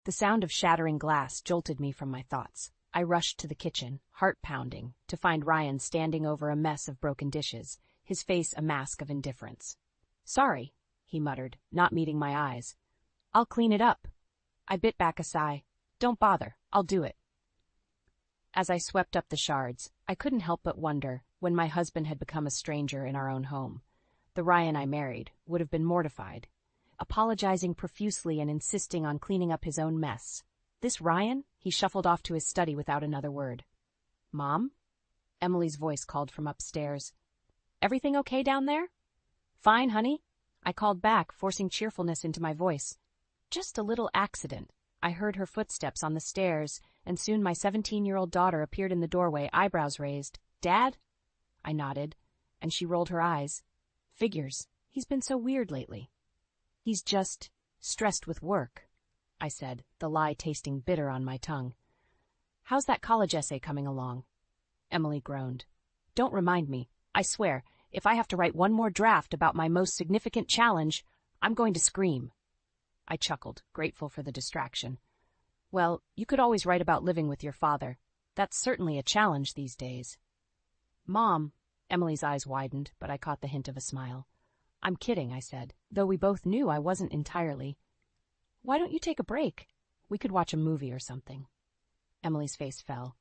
The sound of shattering glass jolted me from my thoughts. I rushed to the kitchen, heart pounding, to find Ryan standing over a mess of broken dishes, his face a mask of indifference. "Sorry," he muttered, not meeting my eyes. "I'll clean it up." I bit back a sigh. "Don't bother, I'll do it." As I swept up the shards, I couldn't help but wonder when my husband had become a stranger in our own home. The Ryan I married would have been mortified, apologizing profusely and insisting on cleaning up his own mess. This Ryan? He shuffled off to his study without another word. "Mom?" Emily's voice called from upstairs. "Everything okay down there?" "Fine, honey," I called back, forcing cheerfulness into my voice. "Just a little accident." I heard her footsteps on the stairs, and soon my 17-year-old daughter appeared in the doorway, eyebrows raised. "Dad?" I nodded, and she rolled her eyes. "Figures. He's been so weird lately." "He's just stressed with work," I said, the lie tasting bitter on my tongue. "How's that college essay coming along?" Emily groaned. "Don't remind me. I swear, if I have to write one more draft about my most significant challenge, I'm going to scream." I chuckled, grateful for the distraction. "Well, you could always write about living with your father. That's certainly a challenge these days." "Mom," Emily's eyes widened, but I caught the hint of a smile. "I'm kidding," I said, though we both knew I wasn't entirely. "Why don't you take a break? We could watch a movie or something." Emily's face fell.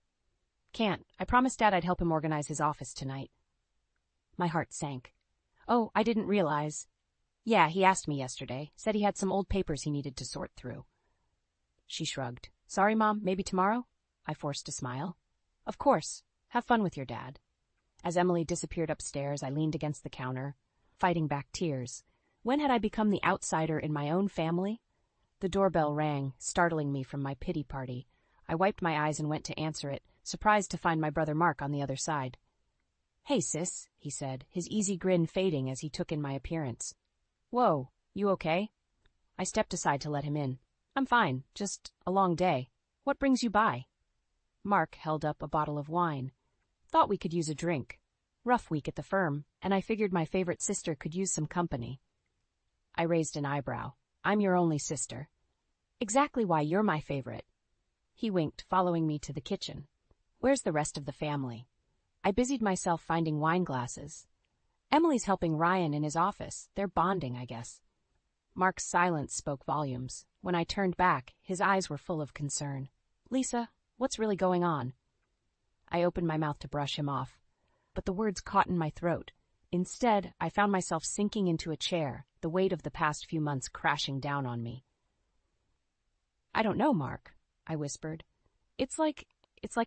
"Can't. I promised Dad I'd help him organize his office tonight." My heart sank. "Oh, I didn't realize." "Yeah, he asked me yesterday. Said he had some old papers he needed to sort through." She shrugged. "Sorry, Mom, maybe tomorrow?" I forced a smile. "Of course. Have fun with your dad." As Emily disappeared upstairs, I leaned against the counter, fighting back tears. When had I become the outsider in my own family? The doorbell rang, startling me from my pity party. I wiped my eyes and went to answer it, surprised to find my brother Mark on the other side. "Hey, sis," he said, his easy grin fading as he took in my appearance. "Whoa, you okay?" I stepped aside to let him in. "I'm fine, just a long day. What brings you by?" Mark held up a bottle of wine. "Thought we could use a drink. Rough week at the firm, and I figured my favorite sister could use some company." I raised an eyebrow. "I'm your only sister." "Exactly why you're my favorite." He winked, following me to the kitchen. "Where's the rest of the family?" I busied myself finding wine glasses. "Emily's helping Ryan in his office. They're bonding, I guess." Mark's silence spoke volumes. When I turned back, his eyes were full of concern. "Lisa, what's really going on?" I opened my mouth to brush him off, but the words caught in my throat. Instead, I found myself sinking into a chair, the weight of the past few months crashing down on me. "I don't know, Mark," I whispered. It's like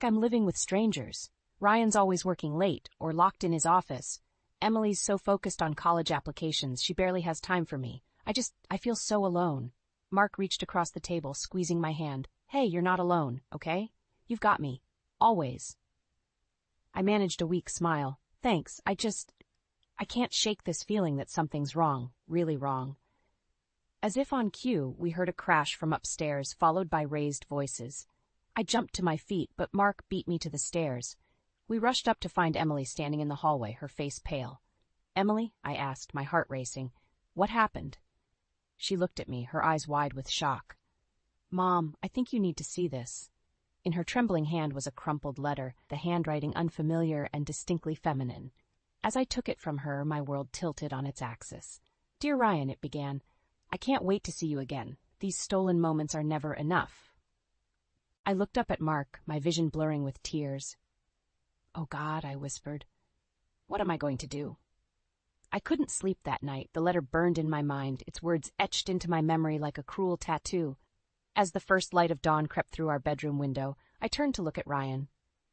I'm living with strangers. Ryan's always working late or locked in his office. Emily's so focused on college applications, she barely has time for me. I feel so alone." Mark reached across the table, squeezing my hand. "Hey, you're not alone, okay? You've got me. Always." I managed a weak smile. "Thanks, I can't shake this feeling that something's wrong, really wrong." As if on cue, we heard a crash from upstairs, followed by raised voices. I jumped to my feet, but Mark beat me to the stairs. We rushed up to find Emily standing in the hallway, her face pale. "Emily," I asked, my heart racing, "what happened?" She looked at me, her eyes wide with shock. "Mom, I think you need to see this." In her trembling hand was a crumpled letter, the handwriting unfamiliar and distinctly feminine. As I took it from her, my world tilted on its axis. "Dear Ryan," it began, "I can't wait to see you again. These stolen moments are never enough." I looked up at Mark, my vision blurring with tears. "Oh God," I whispered. "What am I going to do?" I couldn't sleep that night. The letter burned in my mind, its words etched into my memory like a cruel tattoo. As the first light of dawn crept through our bedroom window, I turned to look at Ryan.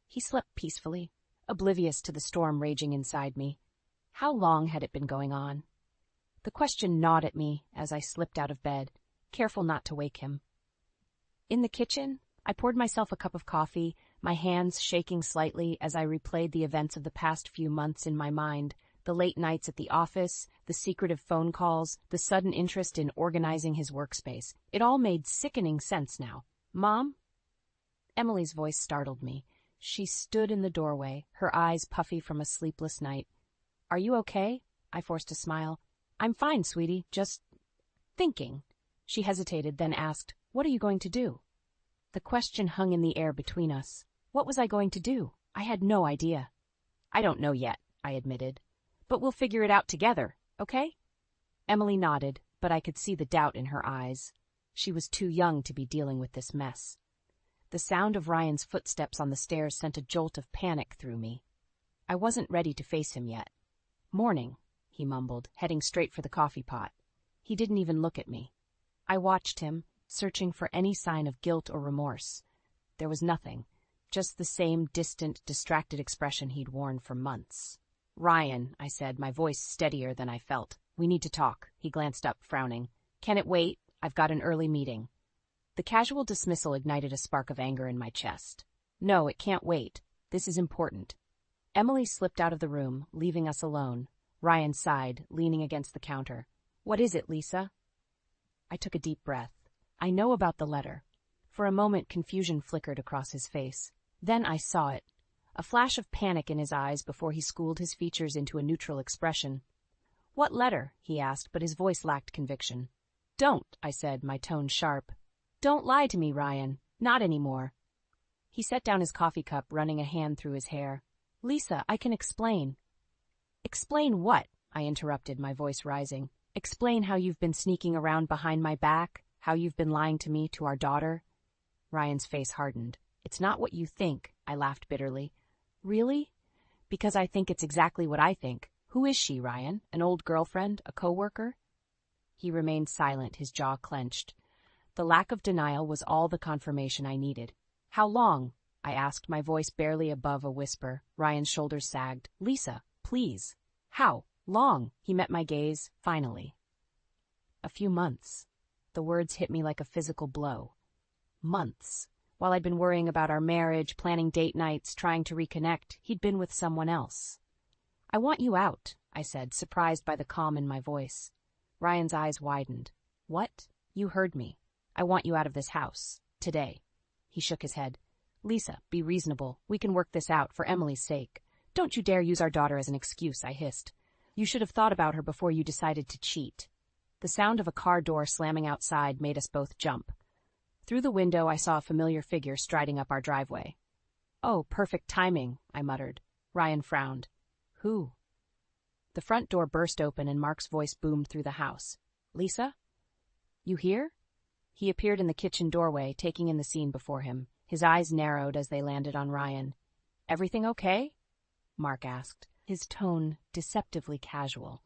He slept peacefully, oblivious to the storm raging inside me. How long had it been going on? The question gnawed at me as I slipped out of bed, careful not to wake him. In the kitchen, I poured myself a cup of coffee, my hands shaking slightly as I replayed the events of the past few months in my mind. The late nights at the office, the secretive phone calls, the sudden interest in organizing his workspace. It all made sickening sense now. "Mom?" Emily's voice startled me. She stood in the doorway, her eyes puffy from a sleepless night. "Are you okay?" I forced a smile. "I'm fine, sweetie, just thinking." She hesitated, then asked, What are you going to do? The question hung in the air between us. What was I going to do? I had no idea. I don't know yet, I admitted. But we'll figure it out together, okay? Emily nodded, but I could see the doubt in her eyes. She was too young to be dealing with this mess. The sound of Ryan's footsteps on the stairs sent a jolt of panic through me. I wasn't ready to face him yet. "Morning," he mumbled, heading straight for the coffee pot. He didn't even look at me. I watched him, searching for any sign of guilt or remorse. There was nothing, just the same distant, distracted expression he'd worn for months. "Ryan," I said, my voice steadier than I felt. "We need to talk." He glanced up, frowning. "Can it wait? I've got an early meeting." The casual dismissal ignited a spark of anger in my chest. "No, it can't wait. This is important." Emily slipped out of the room, leaving us alone. Ryan sighed, leaning against the counter. "What is it, Lisa?" I took a deep breath. "I know about the letter." For a moment, confusion flickered across his face. Then I saw it. A flash of panic in his eyes before he schooled his features into a neutral expression. "What letter?" he asked, but his voice lacked conviction. "Don't," I said, my tone sharp. "Don't lie to me, Ryan. Not anymore." He set down his coffee cup, running a hand through his hair. "Lisa, I can explain." "Explain what?" I interrupted, my voice rising. "Explain how you've been sneaking around behind my back, how you've been lying to me, to our daughter." Ryan's face hardened. "It's not what you think," I laughed bitterly. "Really? Because I think it's exactly what I think. Who is she, Ryan? An old girlfriend? A coworker?" He remained silent, his jaw clenched. The lack of denial was all the confirmation I needed. "How long?" I asked, my voice barely above a whisper. Ryan's shoulders sagged. "Lisa, please." "How long?" He met my gaze, finally. "A few months." The words hit me like a physical blow. Months. While I'd been worrying about our marriage, planning date nights, trying to reconnect, he'd been with someone else. "I want you out," I said, surprised by the calm in my voice. Ryan's eyes widened. "What?" "You heard me. I want you out of this house. Today." He shook his head. "Lisa, be reasonable. We can work this out, for Emily's sake. Don't you dare use our daughter as an excuse," I hissed. "You should have thought about her before you decided to cheat." The sound of a car door slamming outside made us both jump. Through the window, I saw a familiar figure striding up our driveway. "Oh, perfect timing," I muttered. Ryan frowned. "Who?" The front door burst open and Mark's voice boomed through the house. "Lisa? You here?" He appeared in the kitchen doorway, taking in the scene before him. His eyes narrowed as they landed on Ryan. "Everything okay?" Mark asked, his tone deceptively casual.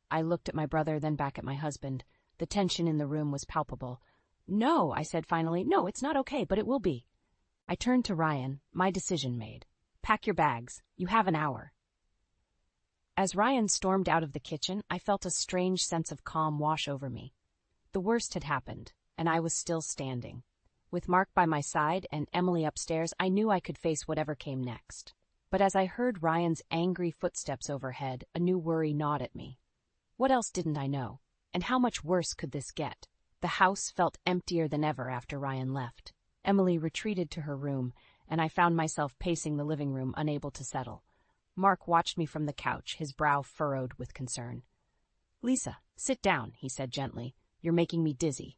I looked at my brother, then back at my husband. The tension in the room was palpable. "No," I said finally. "No, it's not okay, but it will be." I turned to Ryan, my decision made. "Pack your bags. You have an hour." As Ryan stormed out of the kitchen, I felt a strange sense of calm wash over me. The worst had happened, and I was still standing. With Mark by my side and Emily upstairs, I knew I could face whatever came next. But as I heard Ryan's angry footsteps overhead, a new worry gnawed at me. What else didn't I know? And how much worse could this get? The house felt emptier than ever after Ryan left. Emily retreated to her room, and I found myself pacing the living room, unable to settle. Mark watched me from the couch, his brow furrowed with concern. "Lisa, sit down," he said gently. "You're making me dizzy."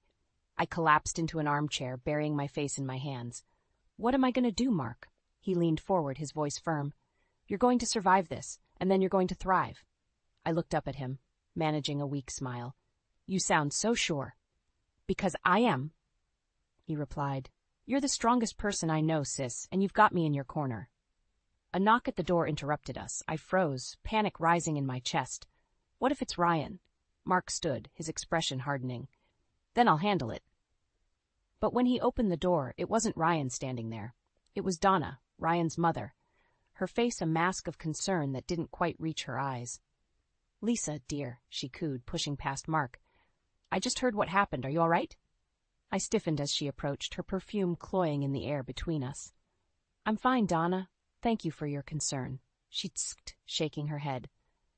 I collapsed into an armchair, burying my face in my hands. "What am I going to do, Mark?" He leaned forward, his voice firm. "You're going to survive this, and then you're going to thrive." I looked up at him, managing a weak smile. "You sound so sure." "Because I am," he replied. "You're the strongest person I know, sis, and you've got me in your corner." A knock at the door interrupted us. I froze, panic rising in my chest. What if it's Ryan? Mark stood, his expression hardening. "Then I'll handle it." But when he opened the door, it wasn't Ryan standing there. It was Donna, Ryan's mother, her face a mask of concern that didn't quite reach her eyes. "Lisa, dear," she cooed, pushing past Mark. "I just heard what happened. Are you all right?" I stiffened as she approached, her perfume cloying in the air between us. "I'm fine, Donna. Thank you for your concern," she tsked, shaking her head.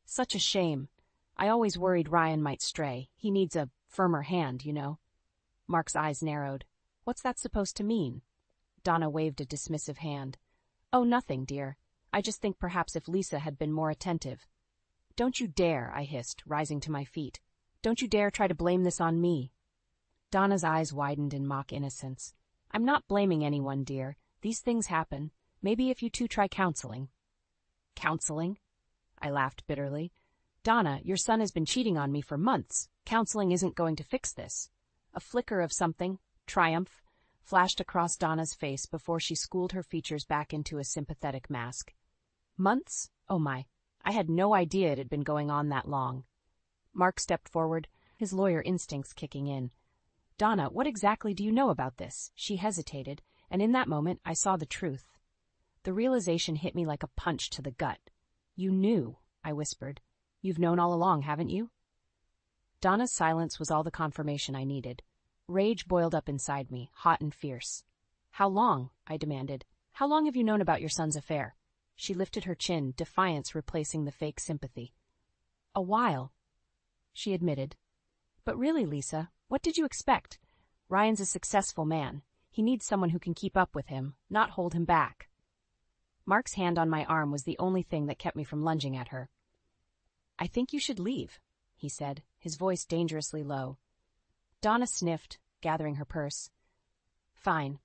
"Such a shame. I always worried Ryan might stray. He needs a firmer hand, you know." Mark's eyes narrowed. "What's that supposed to mean?" Donna waved a dismissive hand. "Oh, nothing, dear. I just think perhaps if Lisa had been more attentive." "Don't you dare," I hissed, rising to my feet. "Don't you dare try to blame this on me." Donna's eyes widened in mock innocence. I'm not blaming anyone, dear. These things happen. Maybe if you two try counseling. Counseling? I laughed bitterly. Donna, your son has been cheating on me for months. Counseling isn't going to fix this. A flicker of something, triumph, flashed across Donna's face before she schooled her features back into a sympathetic mask. Months? Oh my. I had no idea it had been going on that long. Mark stepped forward, his lawyer instincts kicking in. Donna, what exactly do you know about this? She hesitated, and in that moment I saw the truth. The realization hit me like a punch to the gut. You knew, I whispered. You've known all along, haven't you? Donna's silence was all the confirmation I needed. Rage boiled up inside me, hot and fierce. How long? I demanded. How long have you known about your son's affair? She lifted her chin, defiance replacing the fake sympathy. A while, she admitted. But really, Lisa, what did you expect? Ryan's a successful man. He needs someone who can keep up with him, not hold him back. Mark's hand on my arm was the only thing that kept me from lunging at her. I think you should leave, he said, his voice dangerously low. Donna sniffed, gathering her purse. Fine,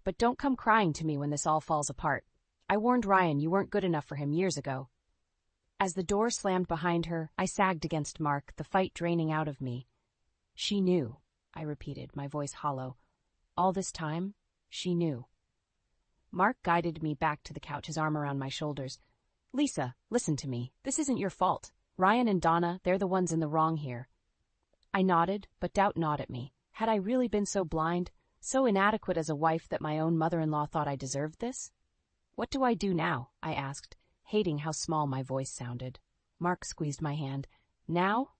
but don't come crying to me when this all falls apart. I warned Ryan you weren't good enough for him years ago. As the door slammed behind her, I sagged against Mark, the fight draining out of me. She knew, I repeated, my voice hollow. All this time, she knew. Mark guided me back to the couch, his arm around my shoulders. Lisa, listen to me. This isn't your fault. Ryan and Donna, they're the ones in the wrong here. I nodded, but doubt gnawed at me. Had I really been so blind, so inadequate as a wife that my own mother-in-law thought I deserved this? What do I do now? I asked, hating how small my voice sounded. Mark squeezed my hand. Now?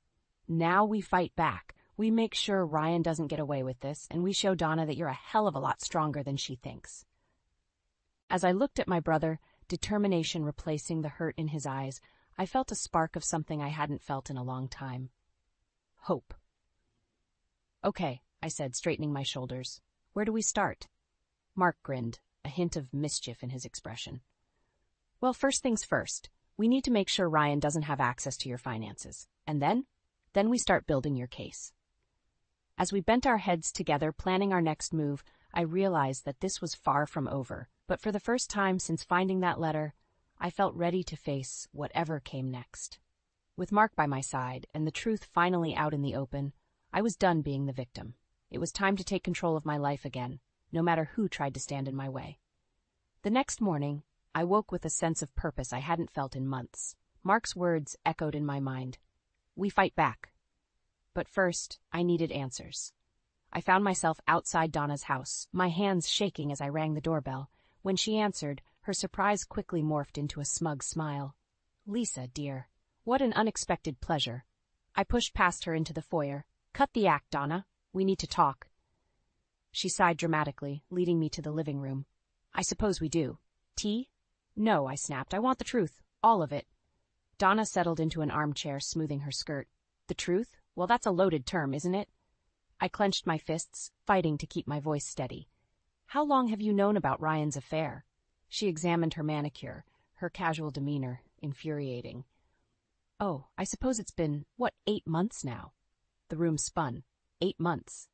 Now we fight back. We make sure Ryan doesn't get away with this, and we show Donna that you're a hell of a lot stronger than she thinks. As I looked at my brother, determination replacing the hurt in his eyes, I felt a spark of something I hadn't felt in a long time. Hope. Okay, I said, straightening my shoulders. Where do we start? Mark grinned, a hint of mischief in his expression. Well, first things first. We need to make sure Ryan doesn't have access to your finances. And then we start building your case. As we bent our heads together, planning our next move, I realized that this was far from over. But for the first time since finding that letter, I felt ready to face whatever came next. With Mark by my side and the truth finally out in the open, I was done being the victim. It was time to take control of my life again, no matter who tried to stand in my way. The next morning, I woke with a sense of purpose I hadn't felt in months. Mark's words echoed in my mind. We fight back. But first, I needed answers. I found myself outside Donna's house, my hands shaking as I rang the doorbell. When she answered, her surprise quickly morphed into a smug smile. Lisa, dear, what an unexpected pleasure. I pushed past her into the foyer. Cut the act, Donna. We need to talk. She sighed dramatically, leading me to the living room. I suppose we do. Tea? No, I snapped. I want the truth. All of it. Donna settled into an armchair, smoothing her skirt. The truth? Well, that's a loaded term, isn't it? I clenched my fists, fighting to keep my voice steady. How long have you known about Ryan's affair? She examined her manicure, her casual demeanor infuriating. Oh, I suppose it's been, 8 months now? The room spun. 8 months.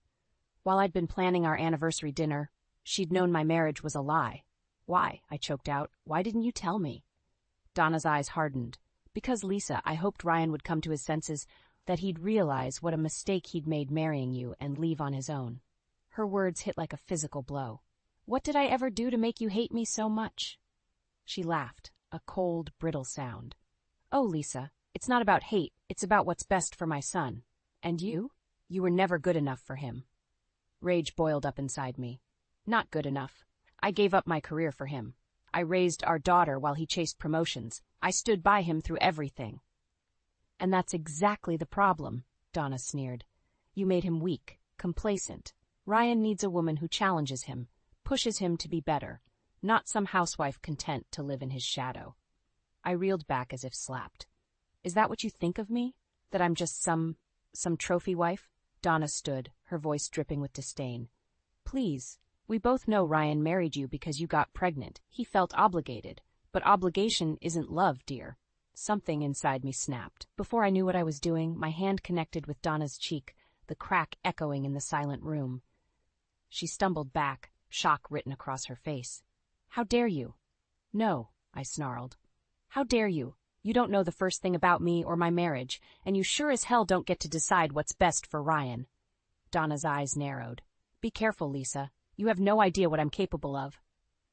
While I'd been planning our anniversary dinner, she'd known my marriage was a lie. Why? I choked out. Why didn't you tell me? Donna's eyes hardened. Because, Lisa, I hoped Ryan would come to his senses, that he'd realize what a mistake he'd made marrying you and leave on his own. Her words hit like a physical blow. What did I ever do to make you hate me so much? She laughed, a cold, brittle sound. Oh, Lisa, it's not about hate, it's about what's best for my son. And you? You were never good enough for him. Rage boiled up inside me. Not good enough. I gave up my career for him. I raised our daughter while he chased promotions. I stood by him through everything. And that's exactly the problem, Donna sneered. You made him weak, complacent. Ryan needs a woman who challenges him, pushes him to be better, not some housewife content to live in his shadow. I reeled back as if slapped. Is that what you think of me? That I'm just some trophy wife? Donna stood, her voice dripping with disdain. Please, we both know Ryan married you because you got pregnant. He felt obligated. But obligation isn't love, dear. Something inside me snapped. Before I knew what I was doing, my hand connected with Donna's cheek, the crack echoing in the silent room. She stumbled back, shock written across her face. "How dare you?" "No," I snarled. "How dare you? You don't know the first thing about me or my marriage, and you sure as hell don't get to decide what's best for Ryan." Donna's eyes narrowed. "Be careful, Lisa. You have no idea what I'm capable of."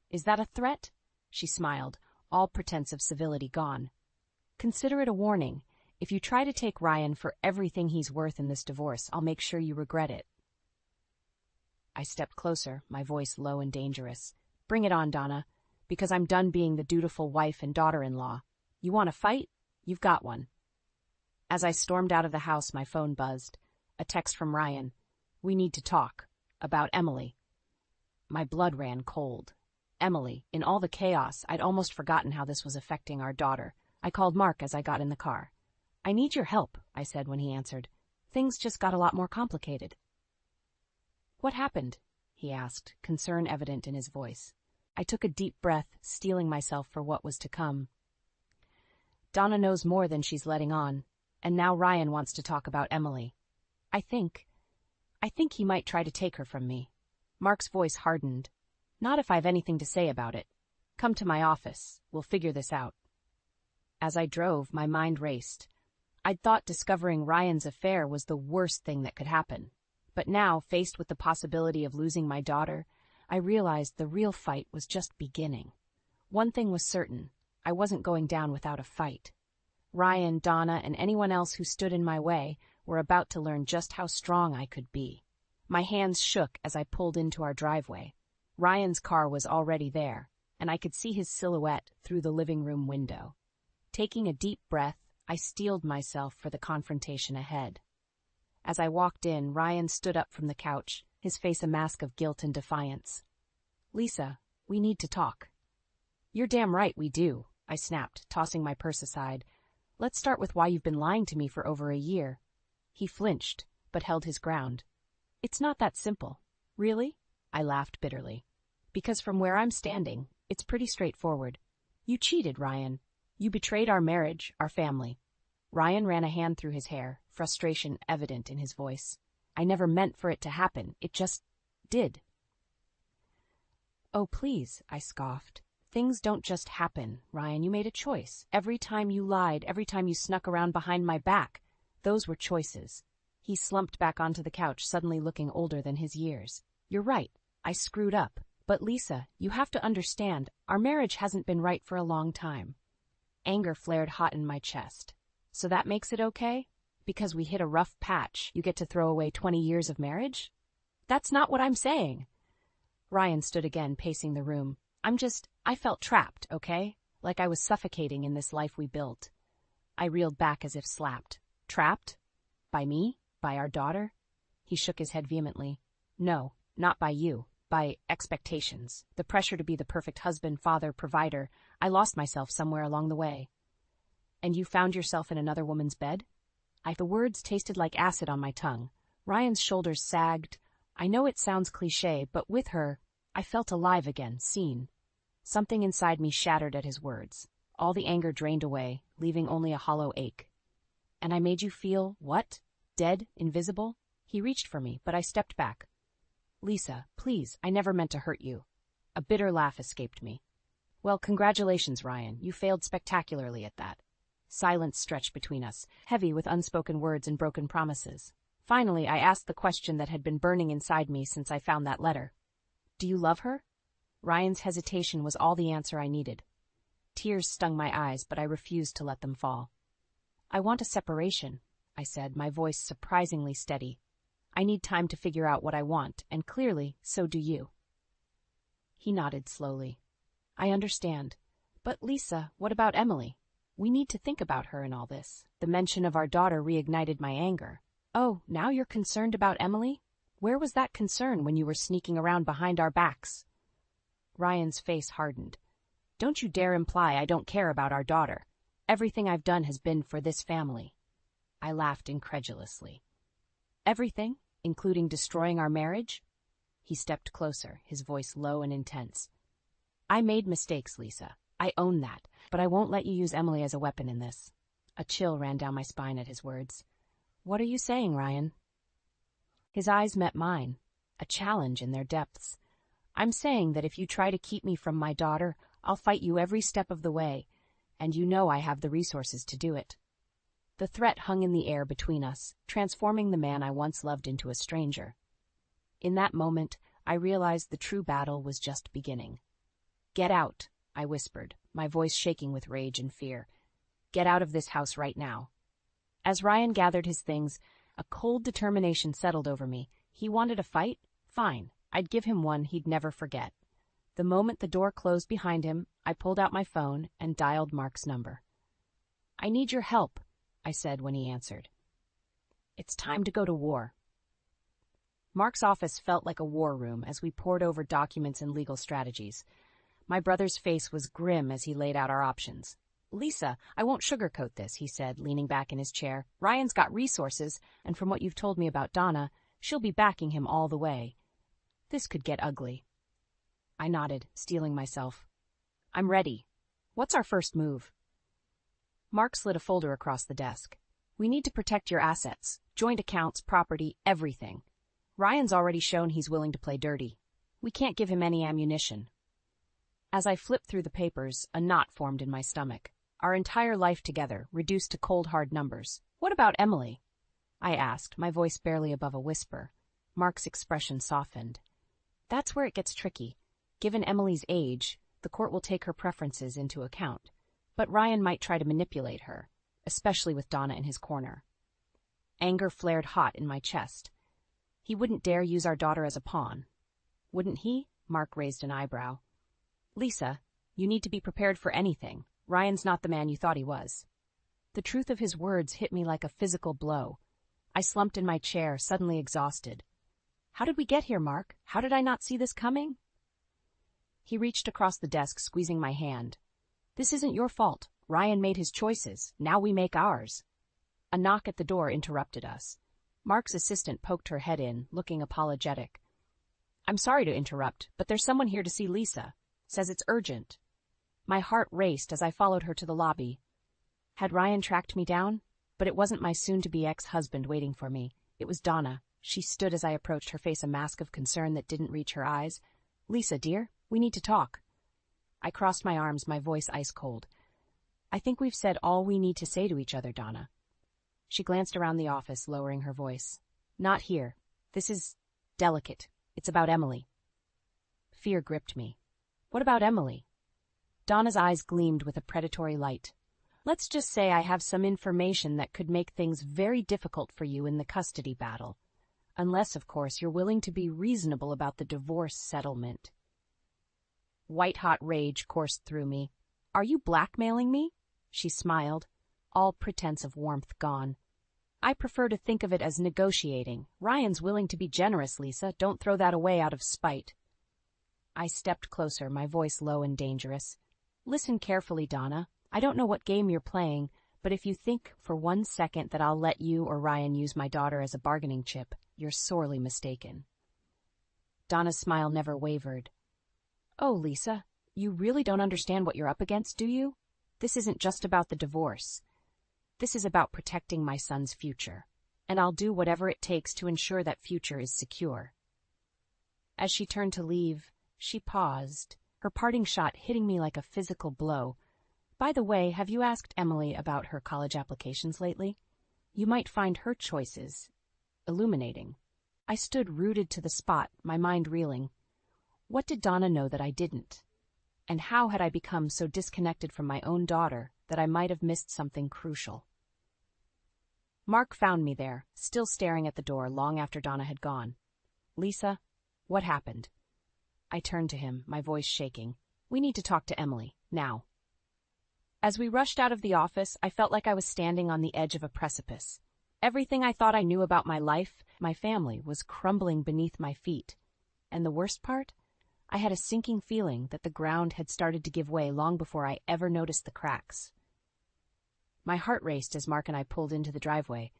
"Is that a threat?" She smiled, all pretense of civility gone. "Consider it a warning. If you try to take Ryan for everything he's worth in this divorce, I'll make sure you regret it." I stepped closer, my voice low and dangerous. "Bring it on, Donna, because I'm done being the dutiful wife and daughter-in-law. You want a fight? You've got one." As I stormed out of the house, my phone buzzed. A text from Ryan. "We need to talk. About Emily." My blood ran cold. Emily. In all the chaos, I'd almost forgotten how this was affecting our daughter. I called Mark as I got in the car. "I need your help," I said when he answered. "Things just got a lot more complicated." "What happened?" he asked, concern evident in his voice. I took a deep breath, steeling myself for what was to come. "Donna knows more than she's letting on, and now Ryan wants to talk about Emily. I think he might try to take her from me." Mark's voice hardened. "Not if I've anything to say about it. Come to my office. We'll figure this out." As I drove, my mind raced. I'd thought discovering Ryan's affair was the worst thing that could happen. But now, faced with the possibility of losing my daughter, I realized the real fight was just beginning. One thing was certain. I wasn't going down without a fight. Ryan, Donna, and anyone else who stood in my way were about to learn just how strong I could be. My hands shook as I pulled into our driveway. Ryan's car was already there, and I could see his silhouette through the living room window. Taking a deep breath, I steeled myself for the confrontation ahead. As I walked in, Ryan stood up from the couch, his face a mask of guilt and defiance. "Lisa, we need to talk." "You're damn right we do," I snapped, tossing my purse aside. "Let's start with why you've been lying to me for over a year." He flinched, but held his ground. "It's not that simple." "Really?" I laughed bitterly. "Because from where I'm standing, it's pretty straightforward. You cheated, Ryan. You betrayed our marriage, our family." Ryan ran a hand through his hair, frustration evident in his voice. "I never meant for it to happen. It just did." "Oh, please," I scoffed. "Things don't just happen, Ryan. You made a choice. Every time you lied, every time you snuck around behind my back, those were choices." He slumped back onto the couch, suddenly looking older than his years. "You're right. I screwed up. But Lisa, you have to understand, our marriage hasn't been right for a long time." Anger flared hot in my chest. "So that makes it okay? Because we hit a rough patch, you get to throw away 20 years of marriage?" "That's not what I'm saying." Ryan stood again, pacing the room. I felt trapped, okay? Like I was suffocating in this life we built." I reeled back as if slapped. "Trapped? By me? By our daughter?" He shook his head vehemently. "No, not by you. By expectations. The pressure to be the perfect husband, father, provider. I lost myself somewhere along the way." "And you found yourself in another woman's bed?" The words tasted like acid on my tongue. Ryan's shoulders sagged. I know it sounds cliché, but with her, I felt alive again, seen. Something inside me shattered at his words. All the anger drained away, leaving only a hollow ache. "And I made you feel, what? Dead? Invisible?" He reached for me, but I stepped back. "Lisa, please, I never meant to hurt you." A bitter laugh escaped me. "Well, congratulations, Ryan. You failed spectacularly at that." Silence stretched between us, heavy with unspoken words and broken promises. Finally, I asked the question that had been burning inside me since I found that letter. "Do you love her?" Ryan's hesitation was all the answer I needed. Tears stung my eyes, but I refused to let them fall. "I want a separation," I said, my voice surprisingly steady. "I need time to figure out what I want, and clearly, so do you." He nodded slowly. "I understand. But Lisa, what about Emily? We need to think about her in all this." The mention of our daughter reignited my anger. "Oh, now you're concerned about Emily? Where was that concern when you were sneaking around behind our backs?" Ryan's face hardened. "Don't you dare imply I don't care about our daughter. Everything I've done has been for this family." I laughed incredulously. "Everything? Including destroying our marriage?" He stepped closer, his voice low and intense. "I made mistakes, Lisa. I own that, but I won't let you use Emily as a weapon in this." A chill ran down my spine at his words. "What are you saying, Ryan?" His eyes met mine, a challenge in their depths. I'm saying that if you try to keep me from my daughter, I'll fight you every step of the way, and you know I have the resources to do it. The threat hung in the air between us, transforming the man I once loved into a stranger. In that moment, I realized the true battle was just beginning. "Get out," I whispered, my voice shaking with rage and fear. "Get out of this house right now." As Ryan gathered his things, a cold determination settled over me. He wanted a fight? Fine. I'd give him one he'd never forget. The moment the door closed behind him, I pulled out my phone and dialed Mark's number. "I need your help," I said when he answered. "It's time to go to war." Mark's office felt like a war room as we pored over documents and legal strategies. My brother's face was grim as he laid out our options. "Lisa, I won't sugarcoat this," he said, leaning back in his chair. "Ryan's got resources, and from what you've told me about Donna, she'll be backing him all the way. This could get ugly." I nodded, steeling myself. "I'm ready. What's our first move?" Mark slid a folder across the desk. "We need to protect your assets, joint accounts, property, everything. Ryan's already shown he's willing to play dirty. We can't give him any ammunition." As I flipped through the papers, a knot formed in my stomach. Our entire life together, reduced to cold, hard numbers. "What about Emily?" I asked, my voice barely above a whisper. Mark's expression softened. "That's where it gets tricky. Given Emily's age, the court will take her preferences into account. But Ryan might try to manipulate her, especially with Donna in his corner." Anger flared hot in my chest. "He wouldn't dare use our daughter as a pawn." "Wouldn't he?" Mark raised an eyebrow. "Lisa, you need to be prepared for anything. Ryan's not the man you thought he was." The truth of his words hit me like a physical blow. I slumped in my chair, suddenly exhausted. "How did we get here, Mark? How did I not see this coming?" He reached across the desk, squeezing my hand. "This isn't your fault. Ryan made his choices. Now we make ours." A knock at the door interrupted us. Mark's assistant poked her head in, looking apologetic. "I'm sorry to interrupt, but there's someone here to see Lisa. Says it's urgent." My heart raced as I followed her to the lobby. Had Ryan tracked me down? But it wasn't my soon-to-be ex-husband waiting for me. It was Donna. She stood as I approached, her face a mask of concern that didn't reach her eyes. "Lisa, dear, we need to talk." I crossed my arms, my voice ice-cold. "I think we've said all we need to say to each other, Donna." She glanced around the office, lowering her voice. "Not here. This is delicate. It's about Emily." Fear gripped me. "What about Emily?" Donna's eyes gleamed with a predatory light. "Let's just say I have some information that could make things very difficult for you in the custody battle. Unless, of course, you're willing to be reasonable about the divorce settlement." White-hot rage coursed through me. "Are you blackmailing me?" She smiled, all pretense of warmth gone. "I prefer to think of it as negotiating. Ryan's willing to be generous, Lisa. Don't throw that away out of spite." I stepped closer, my voice low and dangerous. "Listen carefully, Donna. I don't know what game you're playing, but if you think for 1 second that I'll let you or Ryan use my daughter as a bargaining chip, you're sorely mistaken." Donna's smile never wavered. "Oh, Lisa, you really don't understand what you're up against, do you? This isn't just about the divorce. This is about protecting my son's future, and I'll do whatever it takes to ensure that future is secure." As she turned to leave, she paused, her parting shot hitting me like a physical blow. "By the way, have you asked Emily about her college applications lately? You might find her choices illuminating." I stood rooted to the spot, my mind reeling. What did Donna know that I didn't? And how had I become so disconnected from my own daughter that I might have missed something crucial? Mark found me there, still staring at the door long after Donna had gone. "Lisa, what happened?" I turned to him, my voice shaking. "We need to talk to Emily, now." As we rushed out of the office, I felt like I was standing on the edge of a precipice. Everything I thought I knew about my life, my family, was crumbling beneath my feet. And the worst part? I had a sinking feeling that the ground had started to give way long before I ever noticed the cracks. My heart raced as Mark and I pulled into the driveway.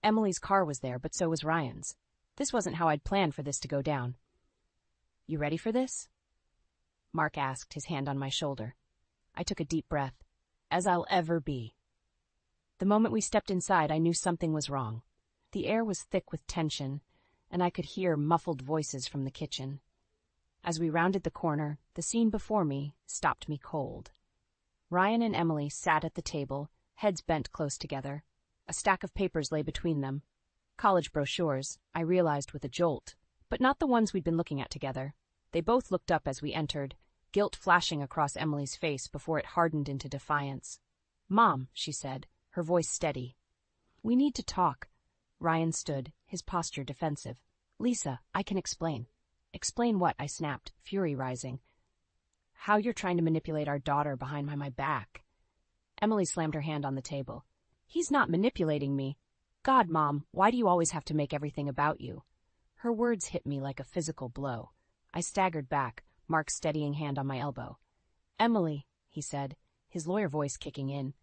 Emily's car was there, but so was Ryan's. This wasn't how I'd planned for this to go down. "You ready for this?" Mark asked, his hand on my shoulder. I took a deep breath. "As I'll ever be." The moment we stepped inside, I knew something was wrong. The air was thick with tension, and I could hear muffled voices from the kitchen. As we rounded the corner, the scene before me stopped me cold. Ryan and Emily sat at the table, heads bent close together. A stack of papers lay between them. College brochures, I realized with a jolt, but not the ones we'd been looking at together. They both looked up as we entered, guilt flashing across Emily's face before it hardened into defiance. "Mom," she said, her voice steady. "We need to talk." Ryan stood, his posture defensive. "Lisa, I can explain." "Explain what?" I snapped, fury rising. "How you're trying to manipulate our daughter behind my back." Emily slammed her hand on the table. "He's not manipulating me. God, Mom, why do you always have to make everything about you?" Her words hit me like a physical blow. I staggered back, Mark's steadying hand on my elbow. "Emily," he said, his lawyer voice kicking in,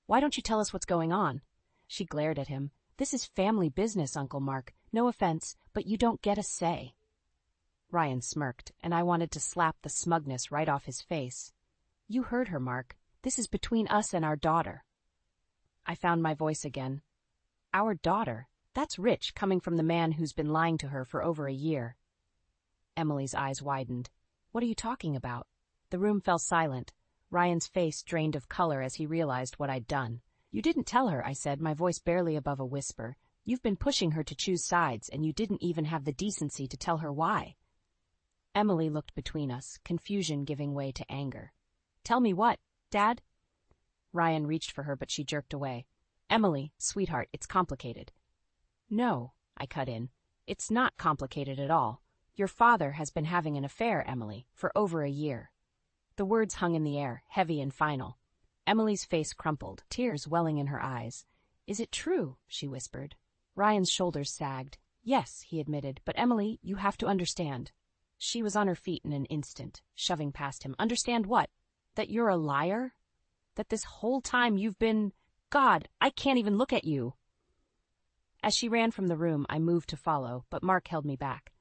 "why don't you tell us what's going on?" She glared at him. "This is family business, Uncle Mark. No offense, but you don't get a say." Ryan smirked, and I wanted to slap the smugness right off his face. "You heard her, Mark. This is between us and our daughter." I found my voice again. "Our daughter? That's rich, coming from the man who's been lying to her for over a year." Emily's eyes widened. "What are you talking about?" The room fell silent. Ryan's face drained of color as he realized what I'd done. "You didn't tell her," I said, my voice barely above a whisper. "You've been pushing her to choose sides, and you didn't even have the decency to tell her why." Emily looked between us, confusion giving way to anger. "Tell me what, Dad?" Ryan reached for her, but she jerked away. "Emily, sweetheart, it's complicated." "No," I cut in. "It's not complicated at all. Your father has been having an affair, Emily, for over a year." The words hung in the air, heavy and final. Emily's face crumpled, tears welling in her eyes. "Is it true?" she whispered. Ryan's shoulders sagged. "Yes," he admitted, "but Emily, you have to understand." She was on her feet in an instant, shoving past him. "Understand what? That you're a liar? That this whole time you've been... God, I can't even look at you." As she ran from the room, I moved to follow, but Mark held me back.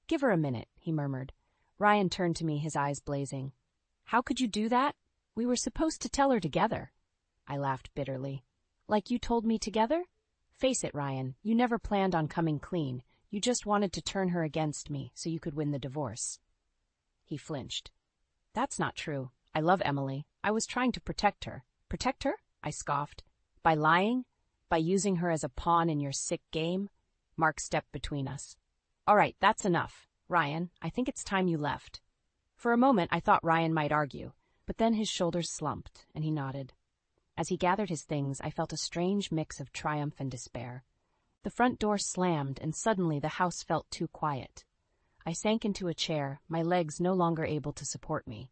"Give her a minute," he murmured. Ryan turned to me, his eyes blazing. "How could you do that? We were supposed to tell her together." I laughed bitterly. "Like you told me together? Face it, Ryan, you never planned on coming clean. You just wanted to turn her against me so you could win the divorce." He flinched. "That's not true. I love Emily. I was trying to protect her." "Protect her?" I scoffed. "By lying? By using her as a pawn in your sick game?" Mark stepped between us. "All right, that's enough. Ryan, I think it's time you left." For a moment, I thought Ryan might argue, but then his shoulders slumped, and he nodded. As he gathered his things, I felt a strange mix of triumph and despair. The front door slammed, and suddenly the house felt too quiet. I sank into a chair, my legs no longer able to support me.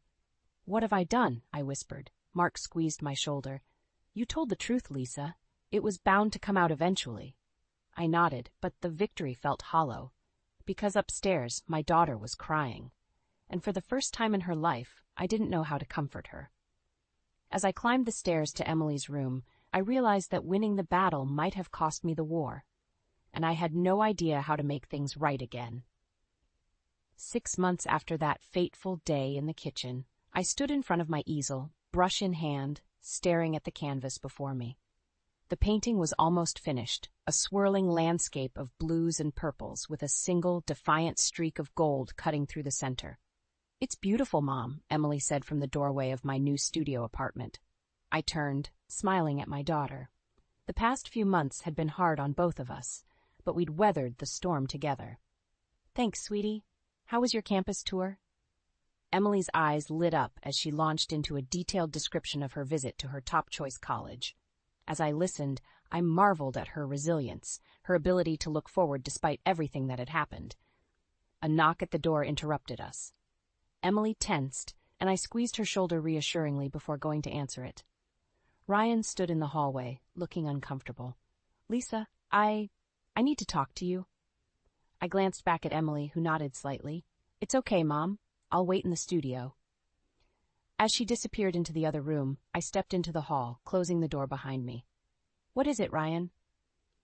"What have I done?" I whispered. Mark squeezed my shoulder. "You told the truth, Lisa. It was bound to come out eventually." I nodded, but the victory felt hollow. Because upstairs, my daughter was crying. And for the first time in her life, I didn't know how to comfort her. As I climbed the stairs to Emily's room, I realized that winning the battle might have cost me the war. And I had no idea how to make things right again. 6 months after that fateful day in the kitchen, I stood in front of my easel, brush in hand, staring at the canvas before me. The painting was almost finished, a swirling landscape of blues and purples with a single, defiant streak of gold cutting through the center. "It's beautiful, Mom," Emily said from the doorway of my new studio apartment. I turned, smiling at my daughter. The past few months had been hard on both of us, but we'd weathered the storm together. "Thanks, sweetie. How was your campus tour?" Emily's eyes lit up as she launched into a detailed description of her visit to her top-choice college. As I listened, I marveled at her resilience, her ability to look forward despite everything that had happened. A knock at the door interrupted us. Emily tensed, and I squeezed her shoulder reassuringly before going to answer it. Ryan stood in the hallway, looking uncomfortable. "Lisa, I need to talk to you." I glanced back at Emily, who nodded slightly. "It's okay, Mom. I'll wait in the studio." As she disappeared into the other room, I stepped into the hall, closing the door behind me. "What is it, Ryan?"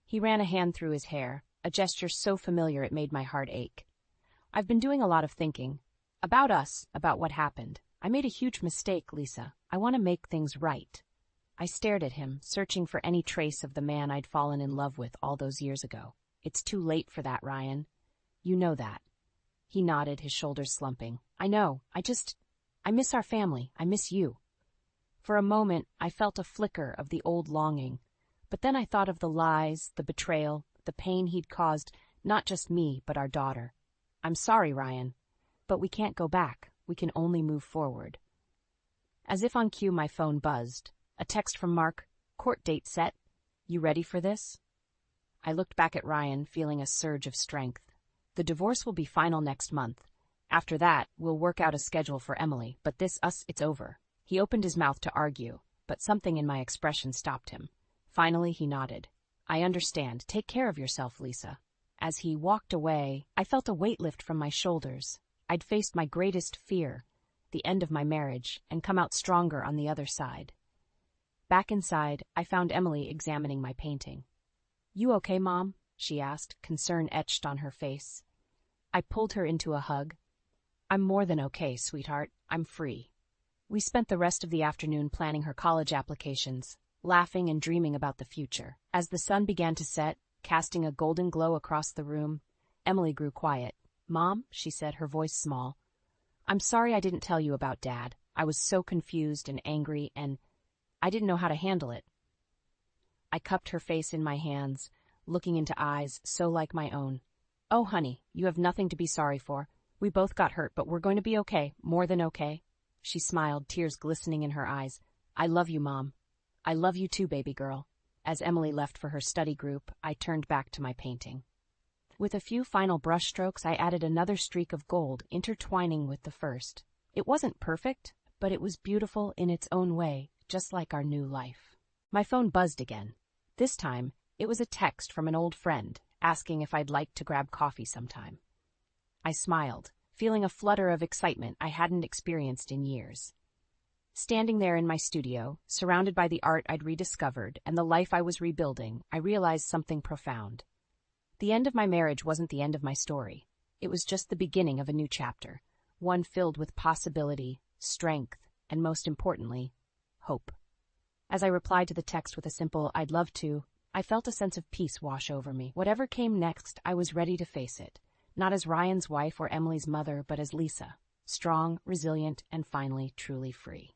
He ran a hand through his hair, a gesture so familiar it made my heart ache. "I've been doing a lot of thinking. About us, about what happened. I made a huge mistake, Lisa. I want to make things right." I stared at him, searching for any trace of the man I'd fallen in love with all those years ago. "It's too late for that, Ryan." You know that. He nodded, his shoulders slumping. I know. I miss our family. I miss you. For a moment, I felt a flicker of the old longing, but then I thought of the lies, the betrayal, the pain he'd caused, not just me, but our daughter. I'm sorry, Ryan, but we can't go back. We can only move forward. As if on cue, my phone buzzed. A text from Mark. Court date set. You ready for this? I looked back at Ryan, feeling a surge of strength. The divorce will be final next month. After that, we'll work out a schedule for Emily, but it's over. He opened his mouth to argue, but something in my expression stopped him. Finally, he nodded. I understand. Take care of yourself, Lisa. As he walked away, I felt a weight lift from my shoulders. I'd faced my greatest fear, the end of my marriage, and come out stronger on the other side. Back inside, I found Emily examining my painting. You okay, Mom? She asked, concern etched on her face. I pulled her into a hug. I'm more than okay, sweetheart. I'm free. We spent the rest of the afternoon planning her college applications, laughing and dreaming about the future. As the sun began to set, casting a golden glow across the room, Emily grew quiet. Mom, she said, her voice small. I'm sorry I didn't tell you about Dad. I was so confused and angry, and I didn't know how to handle it. I cupped her face in my hands, looking into eyes so like my own. Oh, honey, you have nothing to be sorry for. We both got hurt, but we're going to be okay, more than okay. She smiled, tears glistening in her eyes. I love you, Mom. I love you too, baby girl. As Emily left for her study group, I turned back to my painting. With a few final brushstrokes, I added another streak of gold, intertwining with the first. It wasn't perfect, but it was beautiful in its own way, just like our new life. My phone buzzed again. This time, it was a text from an old friend, asking if I'd like to grab coffee sometime. I smiled, feeling a flutter of excitement I hadn't experienced in years. Standing there in my studio, surrounded by the art I'd rediscovered and the life I was rebuilding, I realized something profound. The end of my marriage wasn't the end of my story. It was just the beginning of a new chapter, one filled with possibility, strength, and most importantly, hope. As I replied to the text with a simple, I'd love to, I felt a sense of peace wash over me. Whatever came next, I was ready to face it, not as Ryan's wife or Emily's mother, but as Lisa, strong, resilient, and finally truly free.